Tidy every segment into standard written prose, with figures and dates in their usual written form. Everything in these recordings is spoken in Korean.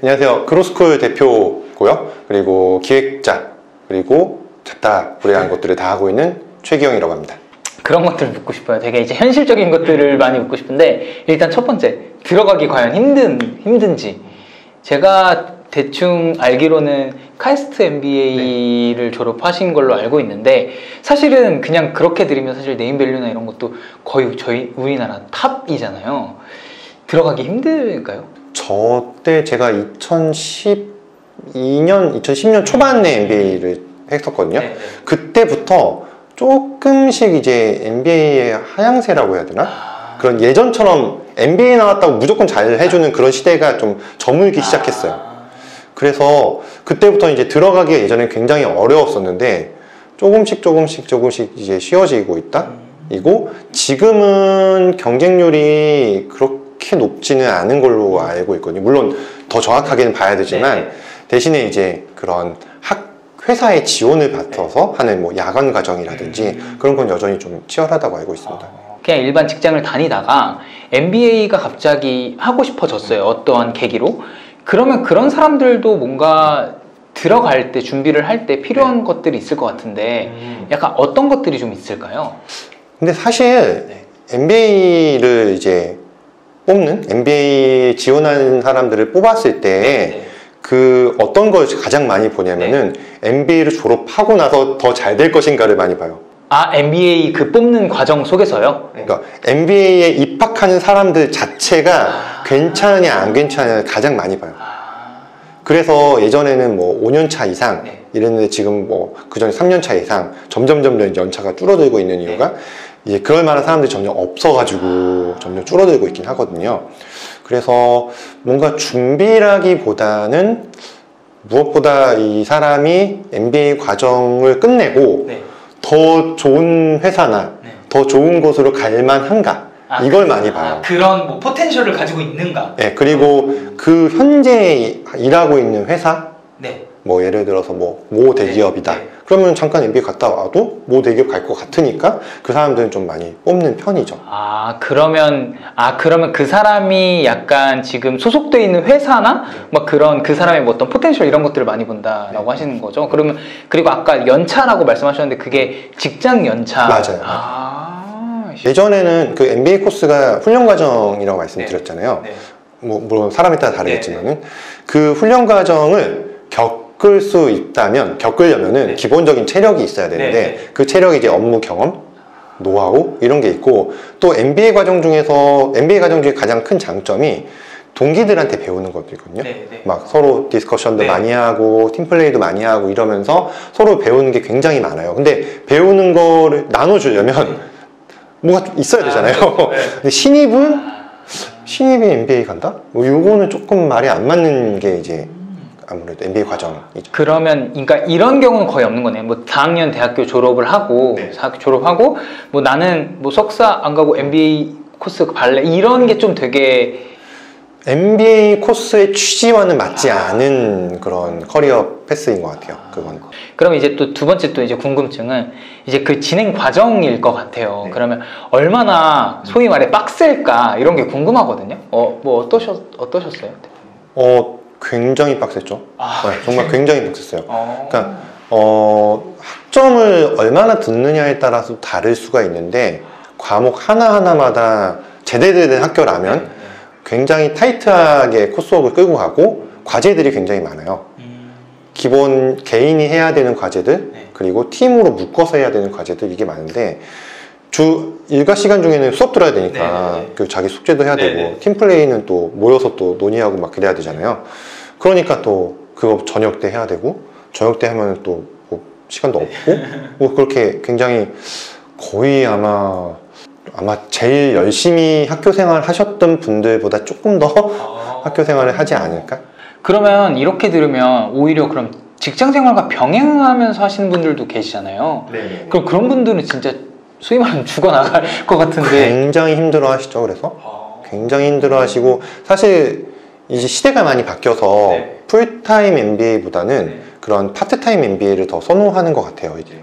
안녕하세요. 그로스쿨 대표고요. 그리고 기획자, 그리고 잡다, 불이라는 것들을 다 하고 있는 최기영이라고 합니다. 그런 것들을 묻고 싶어요. 되게 이제 현실적인 것들을 많이 묻고 싶은데, 일단 첫 번째, 들어가기 과연 힘든지. 제가 대충 알기로는 카이스트 MBA를 졸업하신 걸로 알고 있는데, 사실은 그냥 그렇게 들으면 사실 네임밸류나 이런 것도 거의 우리나라 탑이잖아요. 들어가기 힘들까요? 저 때 제가 2010년 초반에 MBA를 했었거든요. 그때부터 조금씩 이제 MBA의 하향세라고 해야 되나? 그런 예전처럼 MBA 나왔다고 무조건 잘 해주는 그런 시대가 좀 저물기 시작했어요. 그래서 그때부터 이제 들어가기가 예전에 굉장히 어려웠었는데 조금씩 이제 쉬워지고 있다? 이고 지금은 경쟁률이 그렇게 높지는 않은 걸로 알고 있거든요. 물론 더 정확하게는 봐야 되지만 대신에 이제 그런 회사의 지원을 받아서 하는 뭐 야간 과정이라든지 그런 건 여전히 좀 치열하다고 알고 있습니다. 그냥 일반 직장을 다니다가 MBA가 갑자기 하고 싶어졌어요. 어떠한 계기로. 그러면 그런 사람들도 뭔가 들어갈 때, 준비를 할 때 필요한 것들이 있을 것 같은데 약간 어떤 것들이 좀 있을까요? 근데 사실 MBA를 이제 뽑는, MBA 지원하는 사람들을 뽑았을 때 그 어떤 걸 가장 많이 보냐면은 MBA를 졸업하고 나서 더 잘 될 것인가를 많이 봐요. 아, MBA 그 뽑는 과정 속에서요? 그러니까 MBA에 입학하는 사람들 자체가 괜찮으냐 안 괜찮으냐를 가장 많이 봐요. 그래서 예전에는 뭐 5년차 이상 이랬는데 지금 뭐 그전에 3년차 이상 점점 연차가 줄어들고 있는 이유가 이제 그럴 만한 사람들이 점점 없어가지고 점점 줄어들고 있긴 하거든요. 그래서 뭔가 준비라기보다는 무엇보다 이 사람이 MBA 과정을 끝내고 더 좋은 회사나 더 좋은 곳으로 갈 만한가, 이걸 많이 봐요. 그런 뭐 포텐셜을 가지고 있는가? 네, 그리고 그 현재 일하고 있는 회사, 뭐 예를 들어서 모 대기업이다. 그러면 잠깐 MBA 갔다 와도 모 대기업 갈 것 같으니까 그 사람들은 좀 많이 뽑는 편이죠. 그러면 그 사람이 약간 지금 소속돼 있는 회사나 막 그런 그 사람의 뭐 어떤 포텐셜 이런 것들을 많이 본다라고 하시는 거죠. 그러면 그리고 아까 연차라고 말씀하셨는데 그게 직장 연차. 맞아요. 예전에는 그 MBA 코스가 훈련 과정이라고 말씀드렸잖아요. 뭐 물론 사람에 따라 다르겠지만은 그 훈련 과정을 겪으려면은 기본적인 체력이 있어야 되는데 그 체력이 이제 업무 경험, 노하우 이런 게 있고, 또 MBA 과정 중에 가장 큰 장점이 동기들한테 배우는 것들이거든요. 막 서로 디스커션도 많이 하고 팀플레이도 많이 하고 이러면서 서로 배우는 게 굉장히 많아요. 근데 배우는 거를 나눠주려면 뭐가 좀 있어야 되잖아요. 근데 신입이 MBA 간다? 뭐 요거는 조금 말이 안 맞는 게 이제 아무래도 MBA 과정이죠. 그러면 그러니까 이런 경우는 거의 없는 거네요. 뭐 4학년 대학교 졸업을 하고 졸업하고 뭐 나는 뭐 석사 안 가고 MBA 코스 발레 이런 게 좀 되게 MBA 코스의 취지와는 맞지 않은 그런 커리어 패스인 것 같아요. 그건. 그럼 이제 또 두 번째 또 이제 궁금증은 이제 그 진행 과정일 것 같아요. 그러면 얼마나 소위 말해 빡셀까 이런 게 궁금하거든요. 뭐 어떠셨어요? 굉장히 빡셌죠. 정말 굉장히 빡셌어요. 그러니까 학점을 얼마나 듣느냐에 따라서 다를 수가 있는데 과목 하나하나마다 제대로 된 학교라면 굉장히 타이트하게 코스웍을 끌고 가고 과제들이 굉장히 많아요. 기본 개인이 해야 되는 과제들, 그리고 팀으로 묶어서 해야 되는 과제들, 이게 많은데 일과 시간 중에는 수업 들어야 되니까 그 자기 숙제도 해야 되고 팀플레이는 또 모여서 또 논의하고 막 그래야 되잖아요. 그러니까 또 그거 저녁 때 해야 되고, 저녁 때 하면 또 뭐 시간도 없고 뭐 그렇게 굉장히 거의 아마 제일 열심히 학교 생활 하셨던 분들보다 조금 더 학교 생활을 하지 않을까? 그러면 이렇게 들으면 오히려 그럼 직장 생활과 병행하면서 하시는 분들도 계시잖아요. 그럼 그런 분들은 진짜 소위 말하면 죽어나갈 것 같은데 굉장히 힘들어 하시죠. 그래서 굉장히 힘들어 하시고, 사실 이제 시대가 많이 바뀌어서 풀타임 MBA보다는 그런 파트타임 MBA를 더 선호하는 것 같아요. 이제.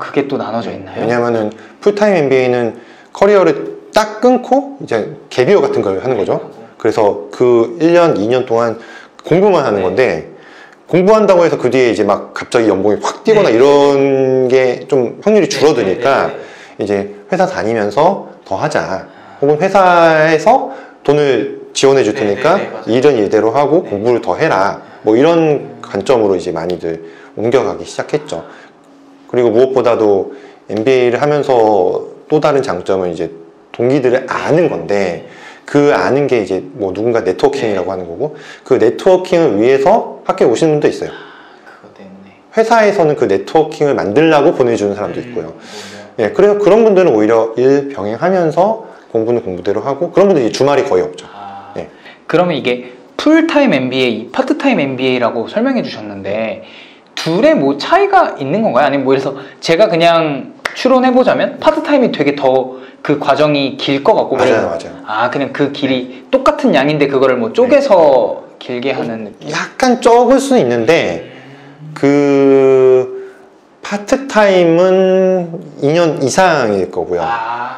그게 또 나눠져 있나요? 왜냐면은 풀타임 MBA는 커리어를 딱 끊고 이제 갭이어 같은 걸 하는 거죠. 그래서 그 1년, 2년 동안 공부만 하는 건데 공부한다고 해서 그 뒤에 이제 막 갑자기 연봉이 확 뛰거나 이런 게 좀 확률이 줄어드니까 이제 회사 다니면서 더 하자. 혹은 회사에서 돈을 지원해 줄 테니까 일은 일대로 하고 공부를 더 해라. 뭐 이런 관점으로 이제 많이들 옮겨가기 시작했죠. 그리고 무엇보다도 MBA를 하면서 또 다른 장점은 이제 동기들을 아는 건데 그 아는 게 이제 뭐 누군가 네트워킹이라고 하는 거고 그 네트워킹을 위해서 학교에 오시는 분도 있어요. 그것 때문에. 회사에서는 그 네트워킹을 만들려고 보내주는 사람도 있고요. 예, 그래서 그런 분들은 오히려 일 병행하면서 공부는 공부대로 하고 그런 분들이 주말이 거의 없죠. 예. 그러면 이게 풀타임 MBA, 파트타임 MBA라고 설명해 주셨는데 둘의 뭐 차이가 있는 건가요? 아니면 뭐 이래서 제가 그냥 추론해 보자면 파트타임이 되게 더 그 과정이 길 것 같고 맞아요. 그냥 그 길이 똑같은 양인데 그거를 뭐 쪼개서 길게 하는 느낌? 약간 적을 수는 있는데 그 파트타임은 2년 이상일 거고요.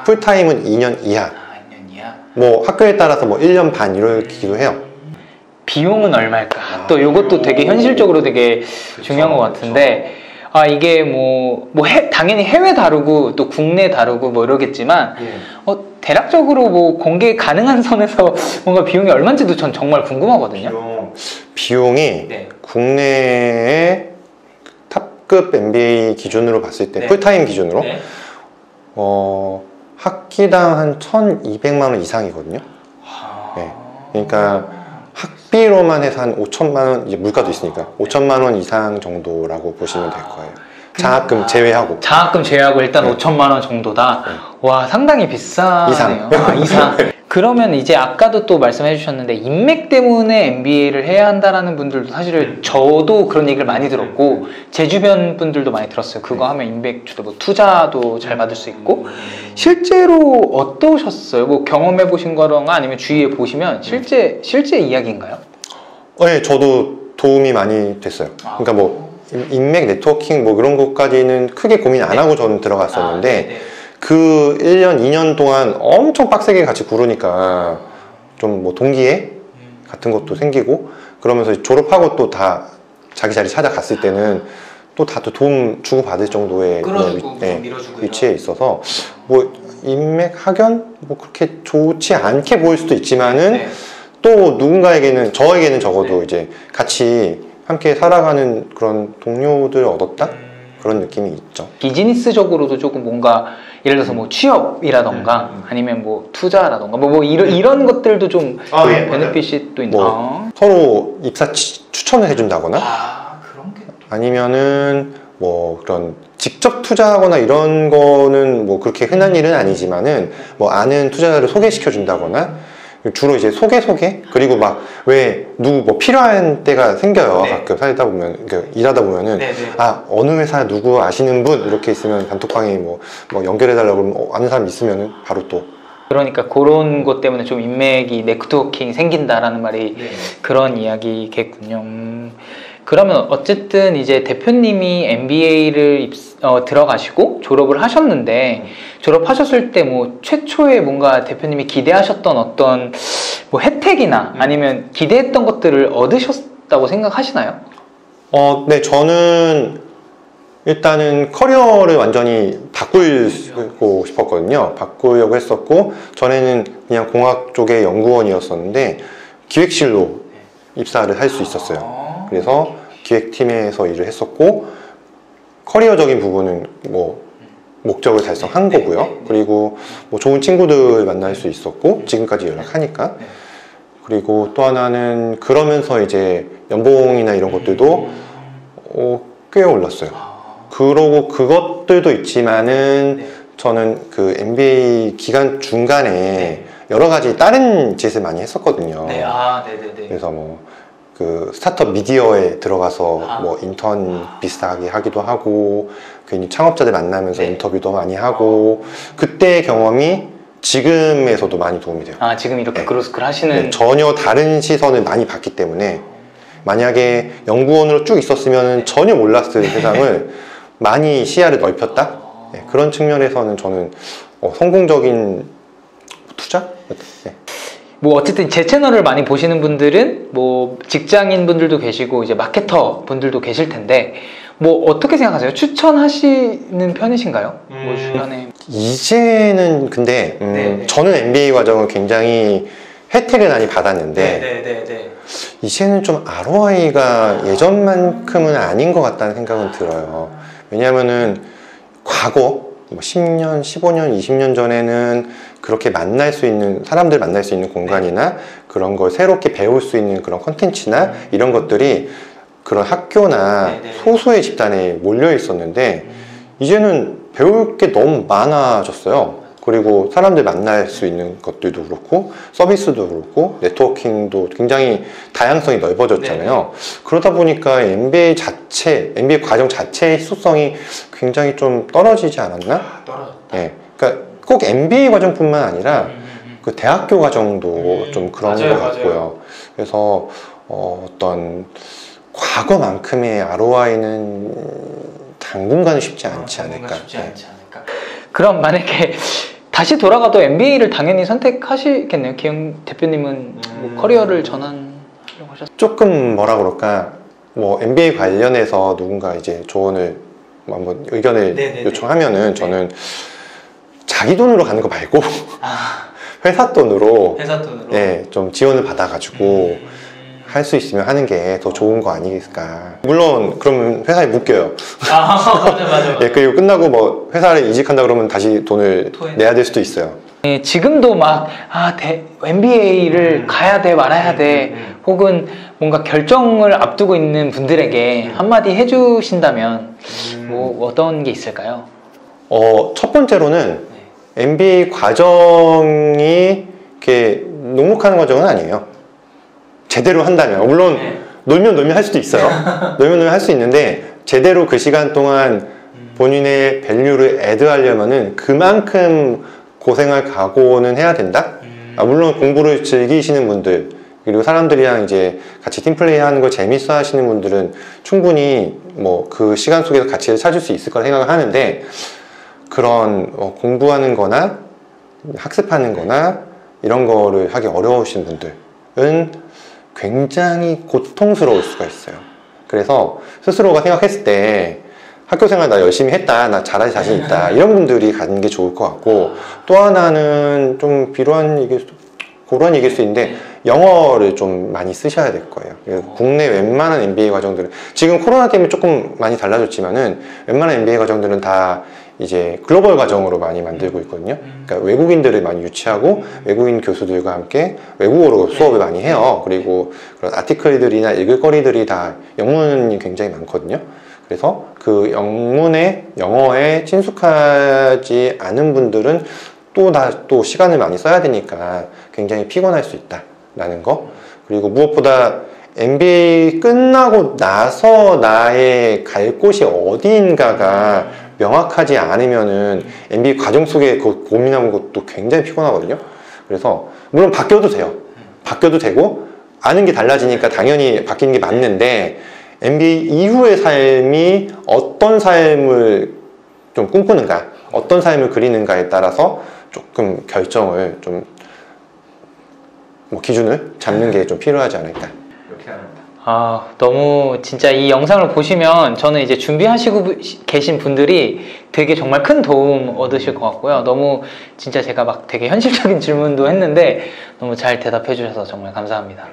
풀타임은 2년 이하. 2년 이하. 뭐 학교에 따라서 뭐 1년 반 이러기도 해요. 비용은 얼마일까? 또 이것도 되게 현실적으로 되게 중요한 것 같은데 이게 당연히 해외 다르고 또 국내 다르고 뭐 이러겠지만 대략적으로 뭐 공개 가능한 선에서 뭔가 비용이 얼마인지도 전 정말 궁금하거든요. 비용이 국내의 탑급 MBA 기준으로 봤을 때 풀타임 기준으로 학기당 한 1,200만 원 이상이거든요. 네. 그러니까 학비로만 해서 한 5천만 원, 이제 물가도 있으니까 5천만 원 이상 정도라고 보시면 될 거예요. 장학금 제외하고. 장학금 제외하고 일단 5천만 원 정도다. 와, 상당히 비싸네요. 이상. 그러면 이제 아까도 또 말씀해 주셨는데 인맥 때문에 MBA를 해야 한다라는 분들도 사실 저도 그런 얘기를 많이 들었고 제 주변 분들도 많이 들었어요. 그거 하면 인맥 주도 뭐 투자도 잘 받을 수 있고 실제로 어떠셨어요? 뭐 경험해 보신 거랑 아니면 주위에 보시면 실제 이야기인가요? 네, 저도 도움이 많이 됐어요. 그러니까 뭐 인맥 네트워킹 뭐 그런 것까지는 크게 고민 안 하고 저는 들어갔었는데 그 1년, 2년 동안 엄청 빡세게 같이 구르니까 좀 뭐 동기애 같은 것도 생기고 그러면서 졸업하고 또 다 자기 자리 찾아갔을 때는 또 다들 도움 주고받을 정도의 위치에 있어서 뭐 인맥, 학연 뭐 그렇게 좋지 않게 보일 수도 있지만은 또 누군가에게는 저에게는 적어도 이제 같이 함께 살아가는 그런 동료들을 얻었다? 그런 느낌이 있죠. 비즈니스적으로도 조금 뭔가 예를 들어서 뭐 취업이라던가 아니면 뭐 투자라던가 뭐 이런 것들도 좀 베네핏이 또 있나? 뭐 서로 입사 추천을 해준다거나 그런 게 아니면은 뭐 그런 직접 투자하거나 이런 거는 뭐 그렇게 흔한 일은 아니지만은 뭐 아는 투자자를 소개시켜 준다거나 주로 이제 소개 그리고 막 왜 누구 뭐 필요한 때가 생겨요. 가끔 살다 보면 일하다 보면은 어느 회사 누구 아시는 분 이렇게 있으면 단톡방에 뭐 연결해 달라고 그러면 아는 사람 있으면은 바로 또 그러니까 그런 것 때문에 좀 인맥이 네트워킹 생긴다라는 말이 그런 이야기겠군요. 그러면 어쨌든 이제 대표님이 MBA를 들어가시고 졸업을 하셨는데 졸업하셨을 때 뭐 최초에 뭔가 대표님이 기대하셨던 어떤 뭐 혜택이나 아니면 기대했던 것들을 얻으셨다고 생각하시나요? 네, 저는 일단은 커리어를 완전히 바꾸고 싶었거든요. 바꾸려고 했었고 전에는 그냥 공학 쪽의 연구원이었었는데 기획실로 입사를 할 수 있었어요. 그래서 기획팀에서 일을 했었고 커리어적인 부분은 뭐 목적을 달성한 거고요. 그리고 뭐 좋은 친구들 만날 수 있었고 지금까지 연락하니까 그리고 또 하나는 그러면서 이제 연봉이나 이런 것들도 꽤 올랐어요. 그러고 그것들도 있지만은 저는 그 MBA 기간 중간에 여러 가지 다른 짓을 많이 했었거든요. 그래서 뭐 그 스타트업 미디어에 들어가서 뭐 인턴 비슷하게 하기도 하고 괜히 창업자들 만나면서 인터뷰도 많이 하고 그때의 경험이 지금에서도 많이 도움이 돼요. 지금 이렇게 그로스쿨 하시는 전혀 다른 시선을 많이 받기 때문에 만약에 연구원으로 쭉 있었으면 전혀 몰랐을 세상을 많이 시야를 넓혔다? 그런 측면에서는 저는 성공적인 투자? 뭐 어쨌든 제 채널을 많이 보시는 분들은 뭐 직장인 분들도 계시고 이제 마케터 분들도 계실 텐데 뭐 어떻게 생각하세요? 추천하시는 편이신가요? 뭐 주변에 이제는 근데 네네. 저는 MBA 과정을 굉장히 혜택을 많이 받았는데 네네네. 이제는 좀 ROI가 예전만큼은 아닌 것 같다는 생각은 들어요. 왜냐하면은 과거 뭐 10년, 15년, 20년 전에는 그렇게 만날 수 있는 사람들 만날 수 있는 공간이나 그런 걸 새롭게 배울 수 있는 그런 컨텐츠나 이런 것들이 그런 학교나 소수의 집단에 몰려 있었는데 이제는 배울 게 너무 많아졌어요. 그리고 사람들 만날 수 있는 것들도 그렇고 서비스도 그렇고 네트워킹도 굉장히 다양성이 넓어졌잖아요. 그러다 보니까 MBA 과정 자체의 희소성이 굉장히 좀 떨어지지 않았나? 떨어졌다. 네. 그러니까 꼭 MBA 과정뿐만 아니라 그 대학교 과정도 좀 그런 것 같고요. 그래서 어떤 과거만큼의 ROI는 당분간은 쉽지 않지 않을까. 그럼 만약에 다시 돌아가도 MBA를 당연히 선택하시겠네요. 기영 대표님은 뭐 커리어를 전환하려고 하셨어요. 조금 뭐라 그럴까, 뭐 MBA 관련해서 누군가 이제 조언을 한번 의견을 요청하면은 저는 자기 돈으로 가는 거 말고 회사 돈으로 네, 좀 지원을 받아가지고 할 수 있으면 하는 게 더 좋은 거 아니겠을까. 물론 그러면 회사에 묶여요. 맞아. 예, 그리고 끝나고 뭐 회사를 이직한다 그러면 다시 돈을 내야 될 수도 있어요. 네, 지금도 막 MBA를 가야 돼 말아야 돼 혹은 뭔가 결정을 앞두고 있는 분들에게 한마디 해주신다면 뭐 어떤 게 있을까요? 첫 번째로는 MBA 과정이 이렇게 녹록한 과정은 아니에요. 제대로 한다면 물론 놀면 할 수도 있어요. 놀면 할 수 있는데 제대로 그 시간 동안 본인의 밸류를 애드하려면은 그만큼 고생할 각오는 해야 된다. 물론 공부를 즐기시는 분들 그리고 사람들이랑 이제 같이 팀플레이 하는 걸 재밌어 하시는 분들은 충분히 뭐 그 시간 속에서 가치를 찾을 수 있을 거라 생각을 하는데 그런 공부하는 거나 학습하는 거나 이런 거를 하기 어려우신 분들은 굉장히 고통스러울 수가 있어요. 그래서 스스로가 생각했을 때 학교생활 나 열심히 했다, 나 잘할 자신 있다, 이런 분들이 가는 게 좋을 것 같고, 또 하나는 좀 그런 얘기일 수 있는데 영어를 좀 많이 쓰셔야 될 거예요. 국내 웬만한 MBA 과정들은 지금 코로나 때문에 조금 많이 달라졌지만은 웬만한 MBA 과정들은 다 이제 글로벌 과정으로 많이 만들고 있거든요. 그러니까 외국인들을 많이 유치하고 외국인 교수들과 함께 외국어로 수업을 많이 해요. 그리고 그런 아티클들이나 읽을 거리들이 다 영문이 굉장히 많거든요. 그래서 그 영어에 친숙하지 않은 분들은 또 시간을 많이 써야 되니까 굉장히 피곤할 수 있다라는 거. 그리고 무엇보다 MBA 끝나고 나서 나의 갈 곳이 어디인가가 명확하지 않으면은 MBA 과정 속에 고민하는 것도 굉장히 피곤하거든요. 그래서 물론 바뀌어도 돼요. 바뀌어도 되고 아는 게 달라지니까 당연히 바뀌는 게 맞는데 MBA 이후의 삶이 어떤 삶을 좀 꿈꾸는가, 어떤 삶을 그리는가에 따라서 조금 결정을 좀 기준을 잡는 게 좀 필요하지 않을까. 이렇게 합니다. 너무 진짜 이 영상을 보시면 저는 이제 준비하시고 계신 분들이 되게 정말 큰 도움 얻으실 것 같고요. 너무 진짜 제가 막 되게 현실적인 질문도 했는데 너무 잘 대답해 주셔서 정말 감사합니다.